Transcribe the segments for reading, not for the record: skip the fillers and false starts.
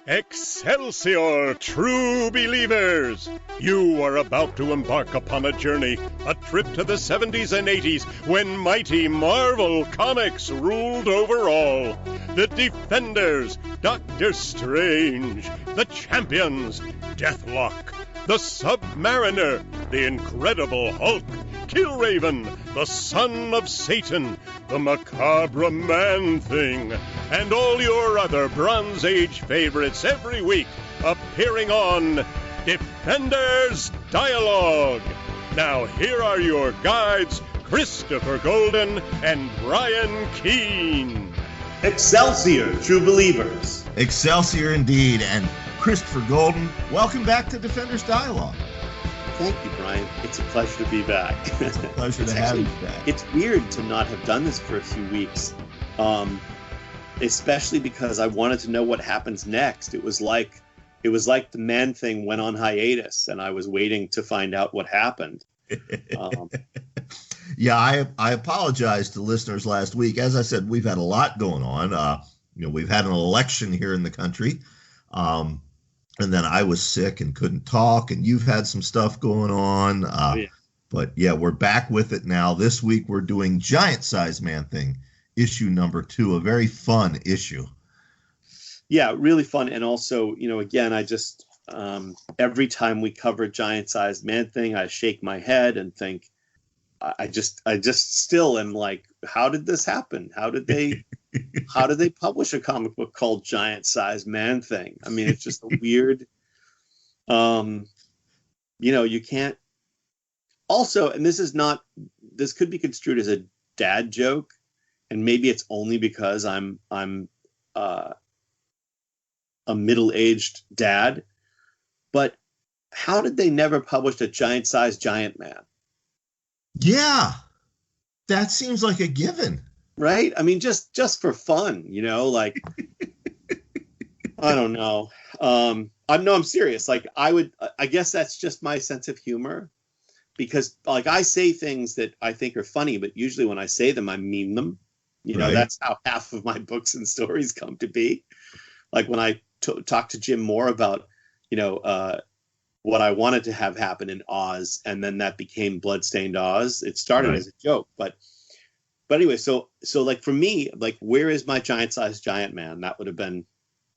Excelsior, true believers! You are about to embark upon a journey, a trip to the 70s and 80s when mighty Marvel Comics ruled over all. The Defenders, Doctor Strange, the Champions, Deathlock, the Submariner, the Incredible Hulk, Killraven, the Son of Satan, the Macabre Man-Thing, and all your other Bronze Age favorites every week appearing on Defenders Dialogue. Now here are your guides, Christopher Golden and Brian Keene. Excelsior, true believers. Excelsior indeed, and Christopher Golden, welcome back to Defenders Dialogue. Thank you, Brian. It's a pleasure to be back. It's a pleasure to have you back. It's weird to not have done this for a few weeks, especially because I wanted to know what happens next. It was like the Man-Thing went on hiatus, and I was waiting to find out what happened. Yeah, I apologized to listeners last week. As I said, we've had a lot going on. We've had an election here in the country. And then I was sick and couldn't talk, and you've had some stuff going on. Yeah. But yeah, we're back with it now. This week we're doing Giant Size Man-Thing, issue number 2, a very fun issue. Yeah, really fun. And also, again, I just, every time we cover Giant Size Man-Thing, I shake my head and think, I just still am like, how did this happen? How did they publish a comic book called Giant Size Man-Thing? I mean, it's just a weird, you can't also, and this could be construed as a dad joke, and maybe it's only because I'm a middle-aged dad, but how did they never publish a Giant Size Giant Man? Yeah, that seems like a given. Right? I mean, just for fun, like, I don't know. I'm serious. Like, I guess that's just my sense of humor, because like I say things that I think are funny, but usually when I say them, I mean them. Right. That's how half of my books and stories come to be. Like when I talk to Jim Moore about, what I wanted to have happen in Oz, and then that became Bloodstained Oz. It started Right. as a joke, but anyway, so like for me, like, where is my Giant Size Giant Man? That would have been,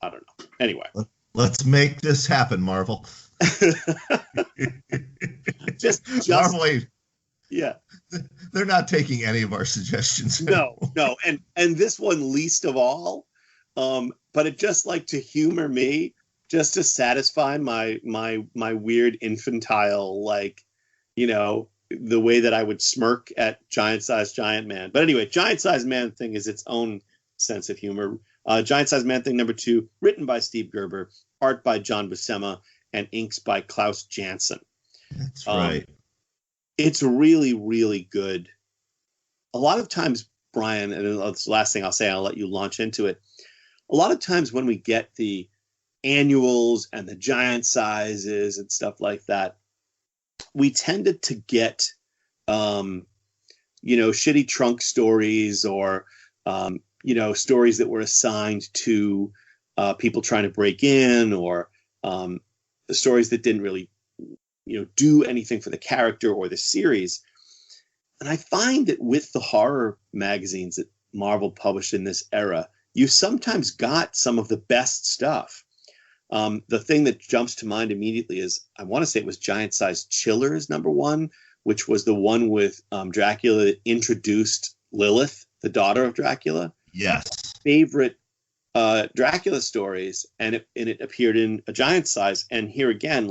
I don't know. Anyway, let's make this happen, Marvel. just Marvel, yeah. They're not taking any of our suggestions. No, and this one least of all. But it just like to humor me, just to satisfy my weird infantile, like, the way that I would smirk at Giant Size Giant Man. But anyway, Giant Size Man-Thing is its own sense of humor. Giant Size Man-Thing number 2, written by Steve Gerber, art by John Buscema, and inks by Klaus Janson. That's right. It's really, really good. A lot of times, Brian, and that's the last thing I'll say, I'll let you launch into it. A lot of times when we get the annuals and the giant sizes and stuff like that, we tended to get, shitty trunk stories or, stories that were assigned to people trying to break in, or stories that didn't really, do anything for the character or the series. And I find that with the horror magazines that Marvel published in this era, you sometimes got some of the best stuff. The thing that jumps to mind immediately is, I want to say it was Giant Size Chillers number 1, which was the one with Dracula that introduced Lilith, the daughter of Dracula. Yes. Favorite Dracula stories, and it appeared in a Giant Size. And here again,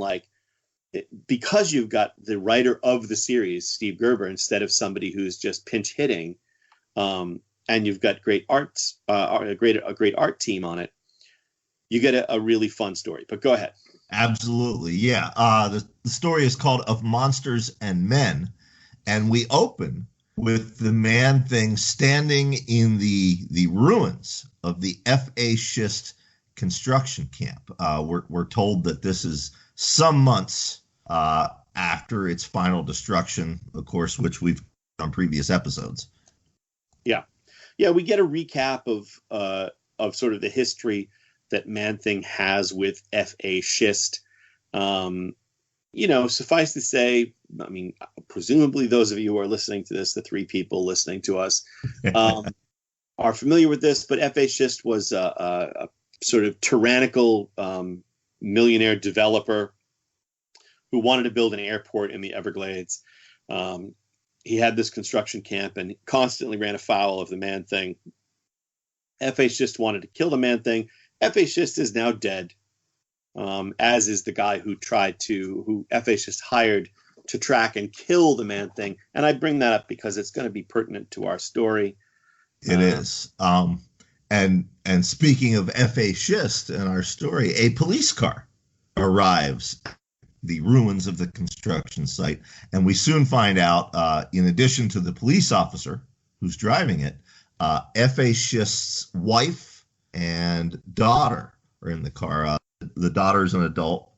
because you've got the writer of the series, Steve Gerber, instead of somebody who's just pinch hitting, and you've got great arts, a great art team on it, you get a really fun story. But go ahead. Absolutely, yeah. The story is called Of Monsters and Men, and we open with the Man-Thing standing in the ruins of the F.A. Schist construction camp. We're told that this is some months after its final destruction, of course, which we've done on previous episodes. Yeah, we get a recap of sort of the history that Man-Thing has with F.A. Schist. Suffice to say, I mean, presumably those of you who are listening to this, the three people listening to us, are familiar with this, but F.A. Schist was a sort of tyrannical millionaire developer who wanted to build an airport in the Everglades. He had this construction camp and constantly ran afoul of the Man-Thing. F.A. Schist wanted to kill the Man-Thing. F.A. Schist is now dead, as is the guy who F.A. Schist hired to track and kill the Man-Thing. And I bring that up because it's going to be pertinent to our story. It is. And speaking of F.A. Schist and our story, a police car arrives at the ruins of the construction site. And we soon find out, in addition to the police officer who's driving it, F.A. Schist's wife and daughter are in the car. The daughter's an adult.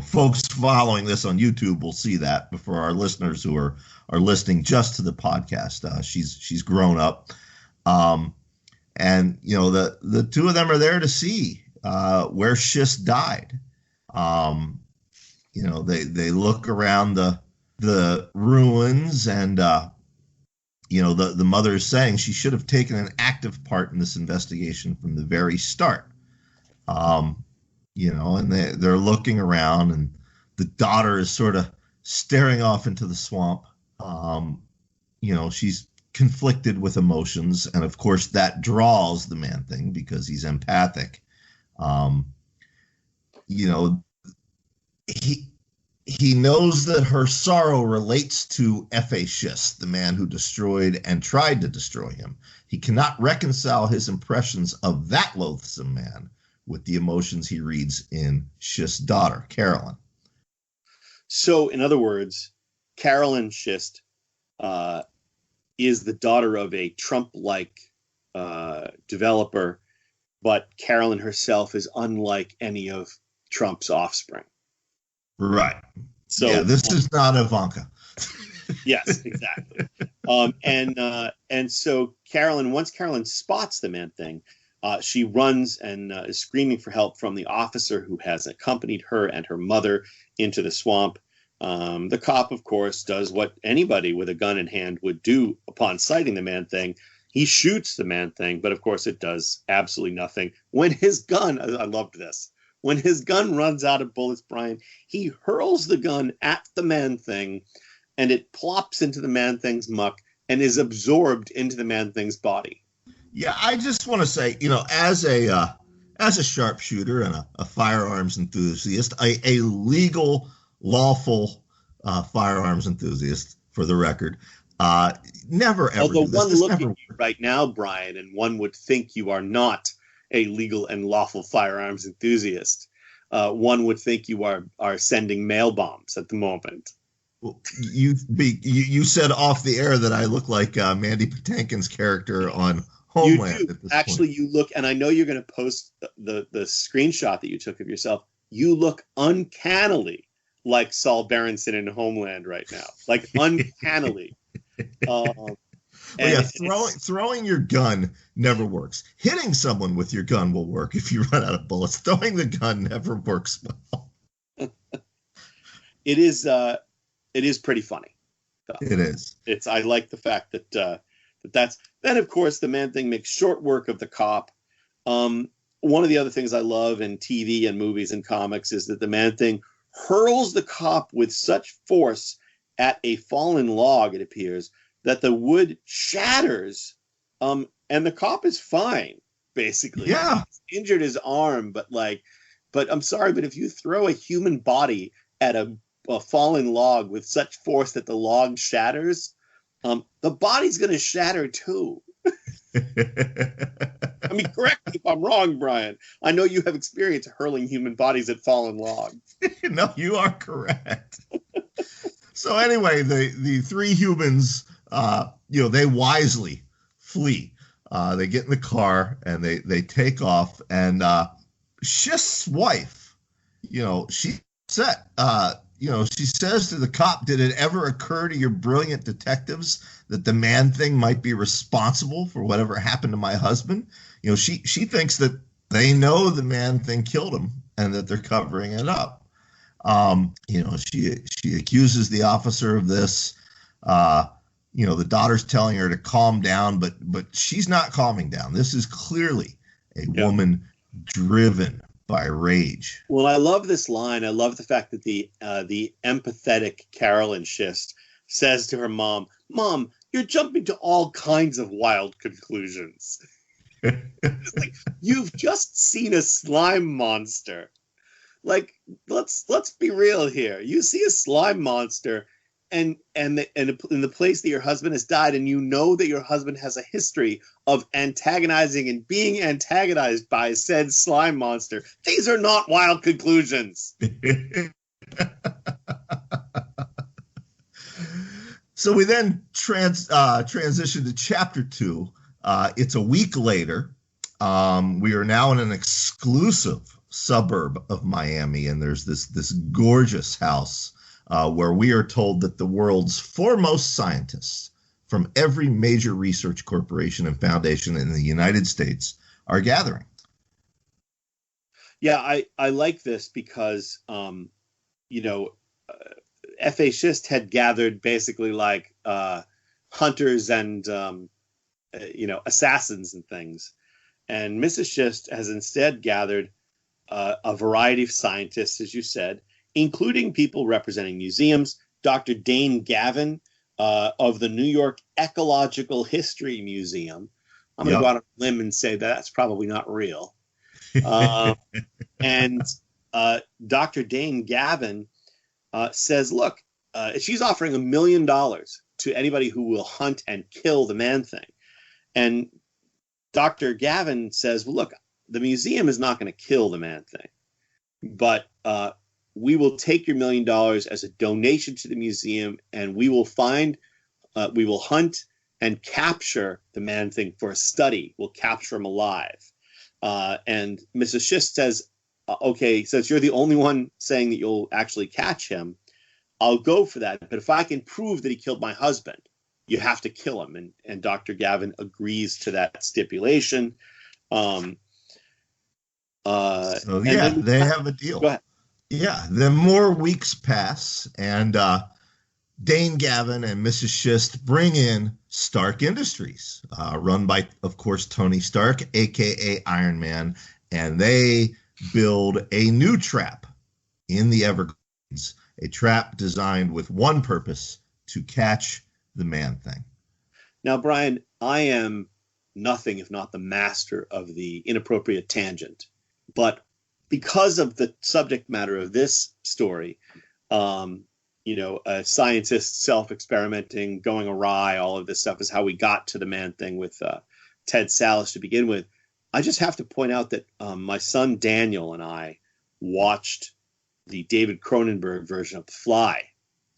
Folks following this on YouTube will see that, but for our listeners who are listening just to the podcast, she's grown up. And the two of them are there to see where Schist died. They look around the ruins, and the mother is saying she should have taken an active part in this investigation from the very start. And they're looking around, and the daughter is sort of staring off into the swamp. She's conflicted with emotions, and of course that draws the Man-Thing because he's empathic. He knows that her sorrow relates to F.A. Schist, the man who destroyed and tried to destroy him. He cannot reconcile his impressions of that loathsome man with the emotions he reads in Schist's daughter, Carolyn. So, in other words, Carolyn Schist is the daughter of a Trump-like developer, but Carolyn herself is unlike any of Trump's offspring. Right. So yeah, this is not Ivanka. Yes, exactly. And so once Carolyn spots the Man-Thing, she runs and is screaming for help from the officer who has accompanied her and her mother into the swamp. The cop, of course, does what anybody with a gun in hand would do upon sighting the Man-Thing. He shoots the Man-Thing, but of course it does absolutely nothing. When his gun, I loved this, when his gun runs out of bullets, Brian, he hurls the gun at the Man-Thing, and it plops into the Man-Thing's muck and is absorbed into the Man-Thing's body. Yeah, I just want to say, as a sharpshooter and a firearms enthusiast, a legal, lawful firearms enthusiast, for the record, never ever. Although one looking at you right now, Brian, and one would think you are not a legal and lawful firearms enthusiast. One would think you are sending mail bombs at the moment. Well, you said off the air that I look like Mandy Patinkin's character on Homeland. You do. At this Actually, point. you look, and I know you're going to post the screenshot that you took of yourself. You look uncannily like Saul Berenson in Homeland right now, like uncannily. Throwing your gun never works. Hitting someone with your gun will work if you run out of bullets. Throwing the gun never works well. It is pretty funny. It is. I like the fact that that's then, of course, the Man-Thing makes short work of the cop. One of the other things I love in TV and movies and comics is that the Man-Thing hurls the cop with such force at a fallen log, it appears, that the wood shatters, and the cop is fine, basically. Yeah. He's injured his arm, but I'm sorry, but if you throw a human body at a fallen log with such force that the log shatters, the body's going to shatter too. I mean, correct me if I'm wrong, Brian. I know you have experience hurling human bodies at fallen logs. No, you are correct. So anyway, the three humans, they wisely flee. They get in the car and they take off. And Schist's wife, she's upset. she says to the cop, did it ever occur to your brilliant detectives that the man thing might be responsible for whatever happened to my husband? She thinks that they know the man thing killed him and that they're covering it up. She accuses the officer of this. The daughter's telling her to calm down, but she's not calming down. This is clearly a woman driven by rage. Well, I love this line. I love the fact that the empathetic Carolyn Schist says to her mom, "Mom, you're jumping to all kinds of wild conclusions." It's like, you've just seen a slime monster. Like, let's be real here. You see a slime monster and in the place that your husband has died, and you know that your husband has a history of antagonizing and being antagonized by said slime monster. These are not wild conclusions. So we then transition to chapter 2. It's a week later. We are now in an exclusive suburb of Miami, and there's this gorgeous house where we are told that the world's foremost scientists from every major research corporation and foundation in the United States are gathering. Yeah, I like this because, F.A. Schist had gathered basically like hunters and, assassins and things. And Mrs. Schist has instead gathered a variety of scientists, as you said, including people representing museums. Dr. Dane Gavin of the New York Ecological History Museum. I'm going to go out on a limb and say that's probably not real. And Dr. Dane Gavin says, look, she's offering $1 million to anybody who will hunt and kill the man-thing. And Dr. Gavin says, well, look, the museum is not going to kill the man-thing, but we will take your $1 million as a donation to the museum, and we will hunt and capture the man-thing for a study. We'll capture him alive. And Mrs. Schist says, okay, since you're the only one saying that you'll actually catch him, I'll go for that. But if I can prove that he killed my husband, you have to kill him. And Dr. Gavin agrees to that stipulation. They have a deal. Go ahead. Yeah, then more weeks pass, and Dane Gavin and Mrs. Schist bring in Stark Industries, run by, of course, Tony Stark, a.k.a. Iron Man, and they build a new trap in the Everglades, a trap designed with one purpose: to catch the man-thing. Now, Brian, I am nothing if not the master of the inappropriate tangent, but because of the subject matter of this story, a scientist self-experimenting, going awry, all of this stuff is how we got to the man-thing with Ted Sallis to begin with. I just have to point out that my son Daniel and I watched the David Cronenberg version of The Fly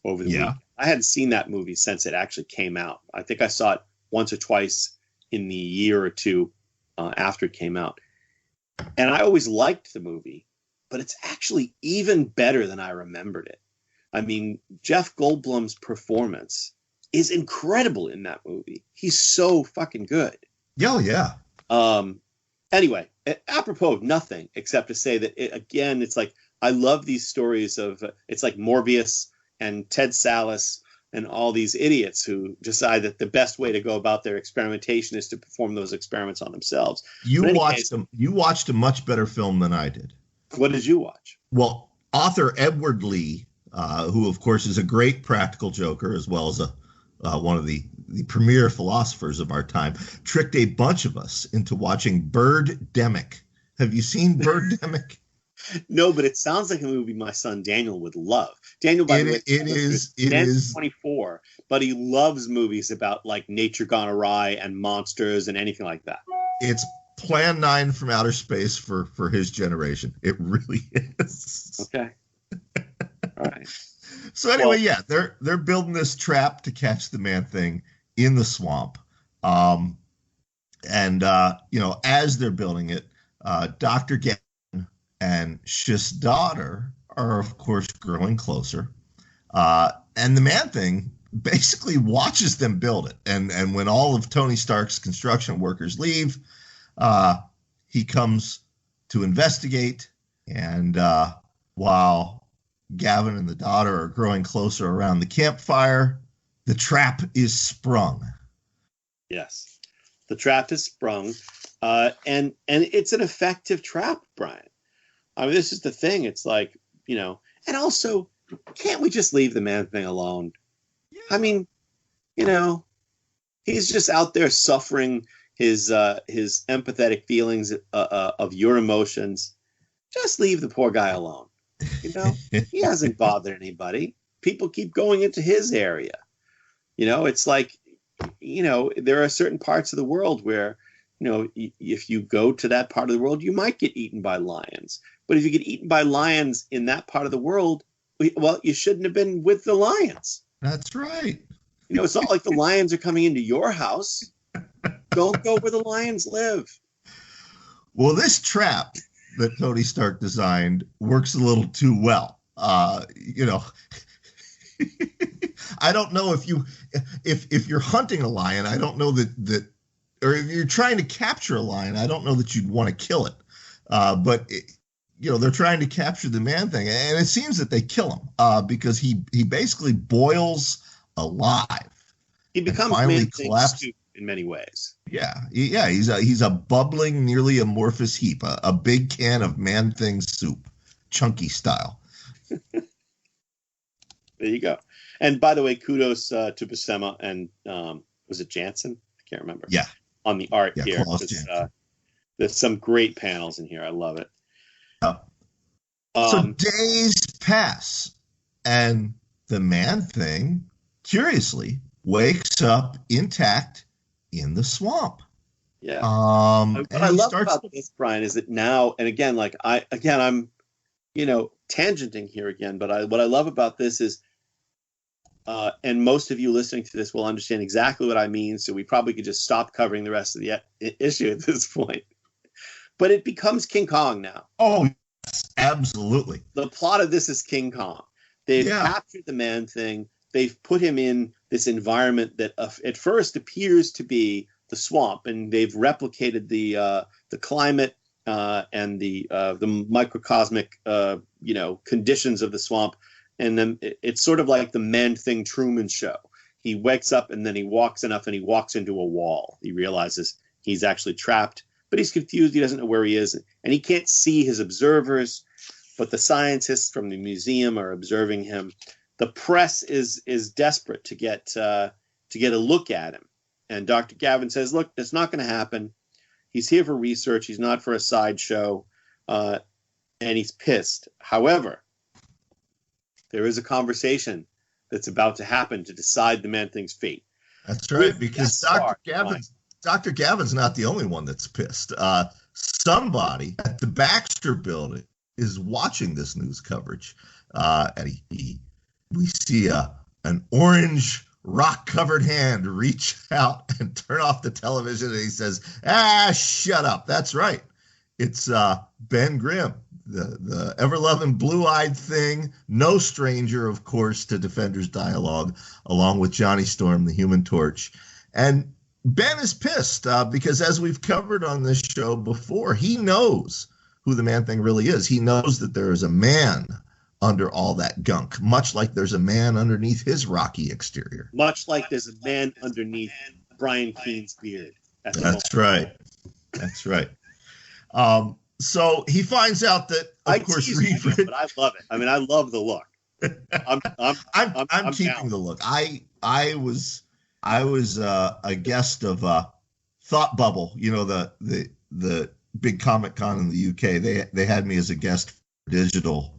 over the week. I hadn't seen that movie since it actually came out. I think I saw it once or twice in the year or two after it came out. And I always liked the movie, but it's actually even better than I remembered it. I mean, Jeff Goldblum's performance is incredible in that movie. He's so fucking good. Oh, yeah. Anyway, apropos of nothing, except to say that, it's like, I love these stories of, it's like Morbius and Ted Sallis and all these idiots who decide that the best way to go about their experimentation is to perform those experiments on themselves. You watched a much better film than I did. What did you watch? Well, author Edward Lee, who of course is a great practical joker as well as one of the premier philosophers of our time, tricked a bunch of us into watching Birdemic. Have you seen Birdemic? No, but it sounds like a movie my son Daniel would love. Daniel, by the way, it is 24, but he loves movies about like nature gone awry and monsters and anything like that. It's Plan 9 from outer space for his generation. It really is. Okay. All right. So anyway, they're building this trap to catch the man-thing in the swamp. As they're building it, Dr. Gavin and Schist's daughter are of course growing closer. And the Man-Thing basically watches them build it. And when all of Tony Stark's construction workers leave, he comes to investigate. And while Gavin and the daughter are growing closer around the campfire, the trap is sprung. Yes, the trap is sprung. And it's an effective trap, Brian. I mean, this is the thing. It's like, and also, can't we just leave the Man-Thing alone? Yeah. I mean, he's just out there suffering his empathetic feelings of your emotions. Just leave the poor guy alone. He hasn't bothered anybody. People keep going into his area. It's like, there are certain parts of the world where, if you go to that part of the world, you might get eaten by lions. But if you get eaten by lions in that part of the world, well, you shouldn't have been with the lions. That's right. It's not like the lions are coming into your house. Don't go where the lions live. Well, this trap that Tony Stark designed works a little too well. I don't know if you're hunting a lion, I don't know that or if you're trying to capture a lion, I don't know that you'd want to kill it. But they're trying to capture the Man-Thing, and it seems that they kill him because he basically boils alive. He becomes Man-Thing soup in many ways. Yeah. He's a bubbling, nearly amorphous heap, a big can of Man-Thing soup, chunky style. There you go. And by the way, kudos to Buscema and was it Jansen? I can't remember. Yeah. On the art here. There's some great panels in here. I love it. So days pass, and the Man-Thing, curiously, wakes up intact in the swamp. Yeah. What I love about this, Brian, is that now, and again, I'm, tangenting here again, but what I love about this is, and most of you listening to this will understand exactly what I mean, so we probably could just stop covering the rest of the issue at this point. But it becomes King Kong now. Oh, yes, absolutely. The plot of this is King Kong. They've captured the Man-Thing. They've put him in this environment that at first appears to be the swamp, and they've replicated the climate and the microcosmic conditions of the swamp. And then it's sort of like the Man-Thing Truman Show. He wakes up and then he walks enough and he walks into a wall. He realizes he's actually trapped, but he's confused. He doesn't know where he is, and he can't see his observers. But the scientists from the museum are observing him. The press is desperate to get a look at him. And Dr. Gavin says, "Look, it's not going to happen. He's here for research. He's not for a sideshow." And he's pissed. However, there is a conversation that's about to happen to decide the Man-Thing's fate. That's right, because Dr. Gavin's not the only one that's pissed. Somebody at the Baxter Building is watching this news coverage, and we see an orange rock-covered hand reach out and turn off the television, and he says, shut up. That's right. It's Ben Grimm, the ever-loving blue-eyed thing, no stranger, of course, to Defenders dialogue, along with Johnny Storm, the Human Torch. And Ben is pissed because, as we've covered on this show before, he knows who the Man-Thing really is. He knows that there is a man under all that gunk, much like there's a man underneath his rocky exterior. Much like there's a man underneath Brian Keene's beard. That's right. That's right. So he finds out that, of course, but I love it. I mean, I love the look. I'm keeping the look. I was a guest of Thought Bubble. The big Comic Con in the UK. They had me as a guest for digital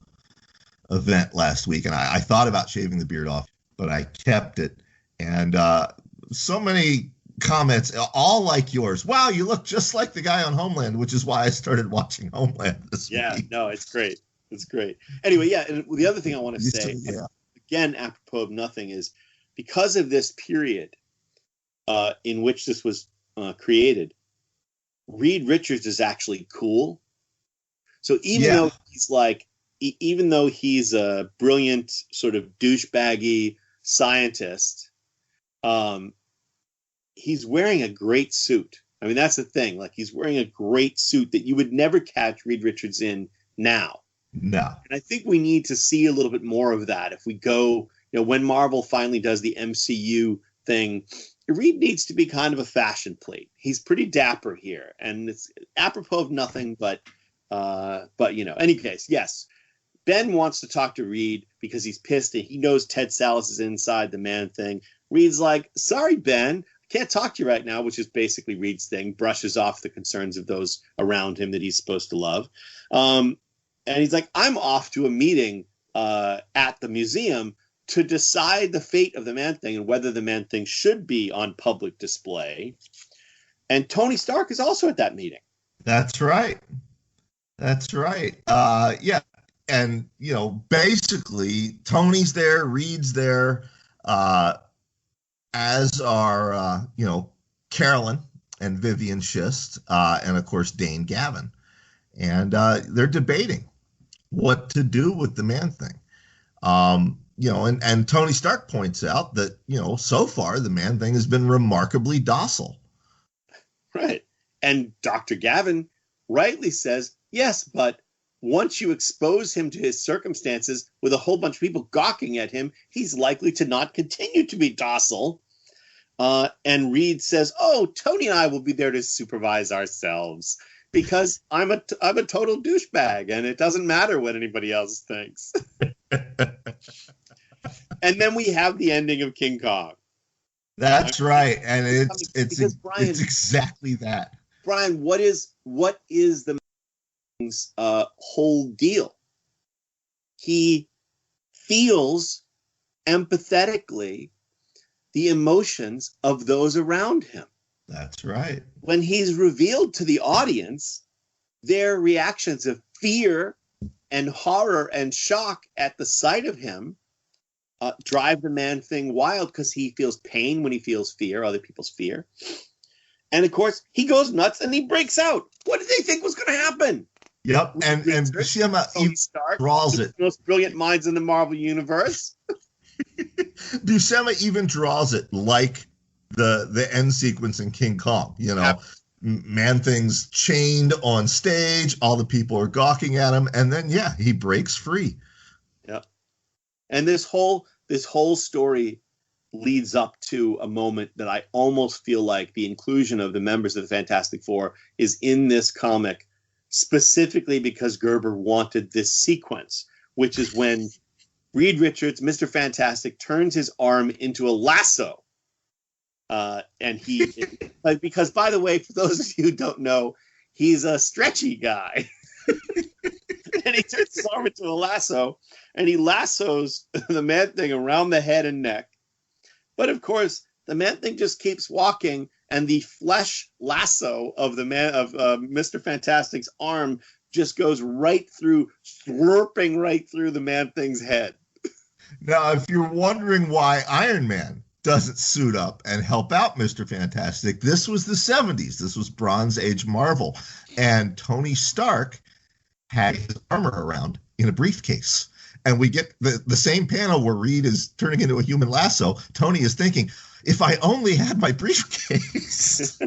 event last week, and I thought about shaving the beard off, but I kept it. And so many comments, all like yours. Wow, you look just like the guy on Homeland, which is why I started watching Homeland this week. Yeah, no, it's great. It's great. Anyway, and the other thing I want to say, again, apropos of nothing, is because of this period in which this was created, Reed Richards is actually cool. So even though he's like even though he's a brilliant sort of douchebaggy scientist, he's wearing a great suit. I mean, that's the thing. Like, he's wearing a great suit that you would never catch Reed Richards in now. No. And I think we need to see a little bit more of that if we go, when Marvel finally does the MCU thing. Reed needs to be kind of a fashion plate. He's pretty dapper here, and it's apropos of nothing, but any case, yes. Ben wants to talk to Reed because he's pissed and he knows Ted Sallis is inside the Man-Thing. Reed's like, sorry, Ben, can't talk to you right now, which is basically Reed's thing, brushes off the concerns of those around him that he's supposed to love. And he's like, I'm off to a meeting at the museum to decide the fate of the Man-Thing and whether the Man-Thing should be on public display. And Tony Stark is also at that meeting. That's right. That's right. Yeah. And, basically, Tony's there, Reed's there, as are, Carolyn and Vivian Schist, and, of course, Dane Gavin. And they're debating what to do with the Man-Thing. And Tony Stark points out that, so far the Man-Thing has been remarkably docile. Right. And Dr. Gavin rightly says, yes, but once you expose him to his circumstances with a whole bunch of people gawking at him, he's likely to not continue to be docile. And Reed says, oh, Tony and I will be there to supervise ourselves because I'm a total douchebag and it doesn't matter what anybody else thinks. And then we have the ending of King Kong. That's right. And it's Brian, it's exactly that. Brian, what is the man's whole deal? He feels empathetically the emotions of those around him. That's right. When he's revealed to the audience, their reactions of fear and horror and shock at the sight of him drive the Man-Thing wild because he feels pain when he feels fear, other people's fear. And of course, he goes nuts and he breaks out. What did they think was going to happen? Yep, and Buscema even draws it. The most brilliant minds in the Marvel universe. Buscema even draws it like the end sequence in King Kong. Man-Thing's chained on stage, all the people are gawking at him, and then he breaks free. Yep. And this whole story leads up to a moment that I almost feel like the inclusion of the members of the Fantastic Four is in this comic specifically because Gerber wanted this sequence, which is when Reed Richards, Mr. Fantastic, turns his arm into a lasso. And because, by the way, for those of you who don't know, he's a stretchy guy. And he turns his arm into a lasso, and he lassos the Man-Thing around the head and neck. But of course, the Man-Thing just keeps walking, and the flesh lasso of Mr. Fantastic's arm just goes right through, slurping right through the Man-Thing's head. Now, if you're wondering why Iron Man doesn't suit up and help out Mr. Fantastic, this was the 70s. This was Bronze Age Marvel. And Tony Stark had his armor around in a briefcase. And we get the same panel where Reed is turning into a human lasso. Tony is thinking, if I only had my briefcase.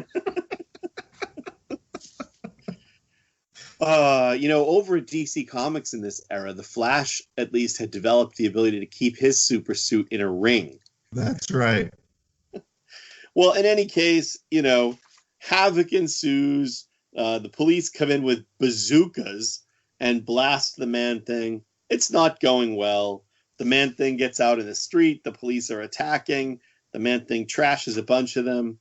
Over at DC Comics in this era, the Flash at least had developed the ability to keep his super suit in a ring. That's right. Well, in any case, havoc ensues. The police come in with bazookas and blast the Man-Thing. It's not going well. The Man-Thing gets out in the street. The police are attacking. The Man-Thing trashes a bunch of them.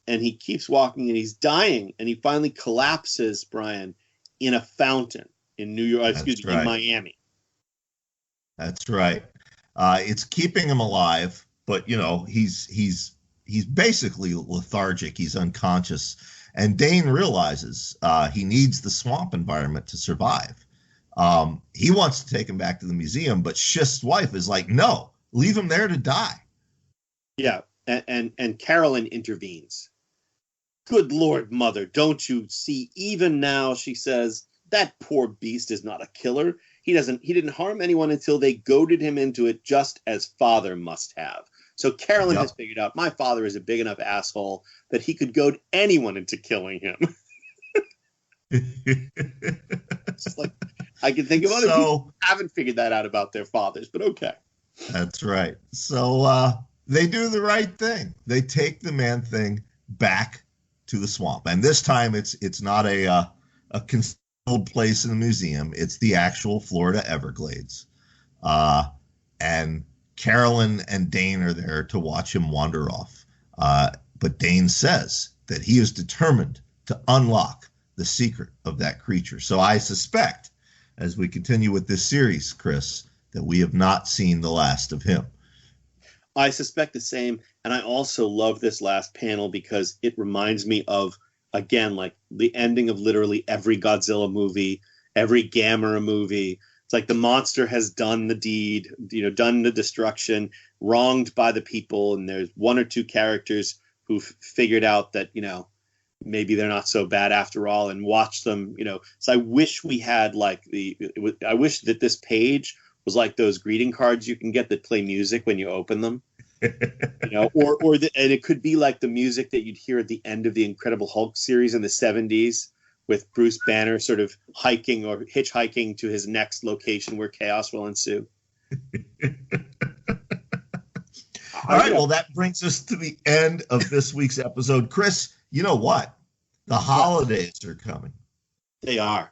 And he keeps walking, and he's dying. And he finally collapses, Brian, in a fountain in New York. In Miami. That's right. It's keeping him alive, but he's basically lethargic. He's unconscious, and Dane realizes he needs the swamp environment to survive. He wants to take him back to the museum, but Schist's wife is like, "No, leave him there to die." Yeah, and Carolyn intervenes. Good Lord, Mother, don't you see? Even now, she says, that poor beast is not a killer. he didn't harm anyone until they goaded him into it, just as father must have. So Carolyn has figured out my father is a big enough asshole that he could goad anyone into killing him. It's like, I can think of other people who haven't figured that out about their fathers, but okay. That's right. So they do the right thing. They take the Man-Thing back to the swamp, and this time it's not a concealed place in the museum. It's the actual Florida Everglades, and Carolyn and Dane are there to watch him wander off. But Dane says that he is determined to unlock the secret of that creature. So I suspect, as we continue with this series, Chris, that we have not seen the last of him. I suspect the same. And I also love this last panel because it reminds me of, again, like the ending of literally every Godzilla movie, every Gamera movie. It's like the monster has done the deed, done the destruction, wronged by the people. And there's one or two characters who've figured out that, maybe they're not so bad after all, and watch them, So I wish we had I wish that this page was like those greeting cards you can get that play music when you open them, and it could be like the music that you'd hear at the end of the Incredible Hulk series in the 70s. With Bruce Banner sort of hiking or hitchhiking to his next location where chaos will ensue. All right, well, that brings us to the end of this week's episode. Chris, you know what? The holidays are coming. They are.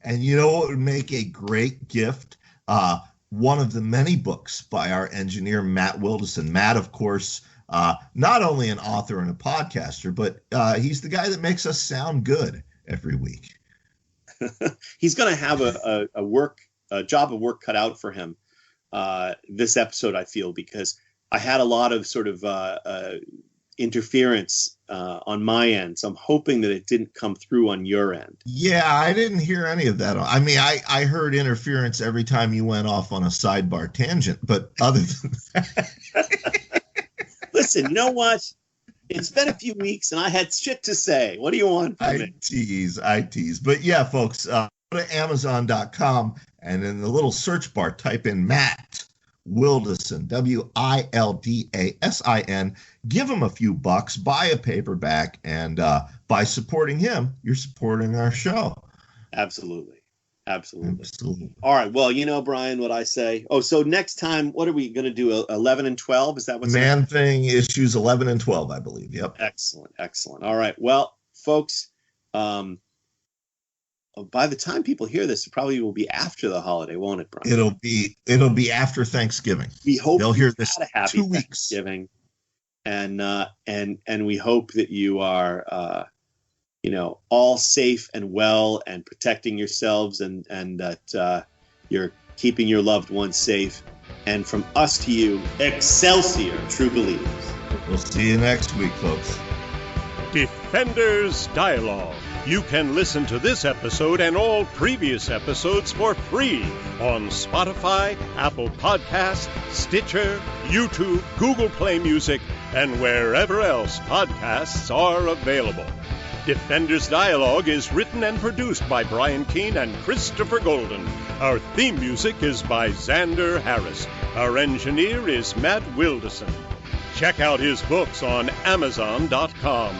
And you know what would make a great gift? One of the many books by our engineer, Matt Wilderson. Matt, of course, not only an author and a podcaster, but he's the guy that makes us sound good every week. He's going to have a job of work cut out for him this episode, I feel, because I had a lot of sort of interference on my end, so I'm hoping that it didn't come through on your end. Yeah, I didn't hear any of that. I mean, I heard interference every time you went off on a sidebar tangent, but other than that... Listen, you know what? It's been a few weeks, and I had shit to say. What do you want from me? I tease. But yeah, folks, go to Amazon.com, and in the little search bar, type in Matt Wilderson, Wildasin. Give him a few bucks, buy a paperback, and by supporting him, you're supporting our show. Absolutely. All right. Well, Brian, what I say. Oh, so next time, what are we going to do? 11 and 12? Is that what's Man-Thing issues 11 and 12, I believe. Yep. Excellent. All right. Well, folks, by the time people hear this, it probably will be after the holiday, won't it, Brian? It'll be after Thanksgiving. We hope they'll hear this had a happy 2 weeks. Thanksgiving, and we hope that you are all safe and well and protecting yourselves and that you're keeping your loved ones safe. And from us to you, Excelsior, true believers. We'll see you next week, folks. Defenders Dialogue. You can listen to this episode and all previous episodes for free on Spotify, Apple Podcasts, Stitcher, YouTube, Google Play Music, and wherever else podcasts are available. Defenders Dialogue is written and produced by Brian Keene and Christopher Golden. Our theme music is by Xander Harris. Our engineer is Matt Wilderson. Check out his books on Amazon.com.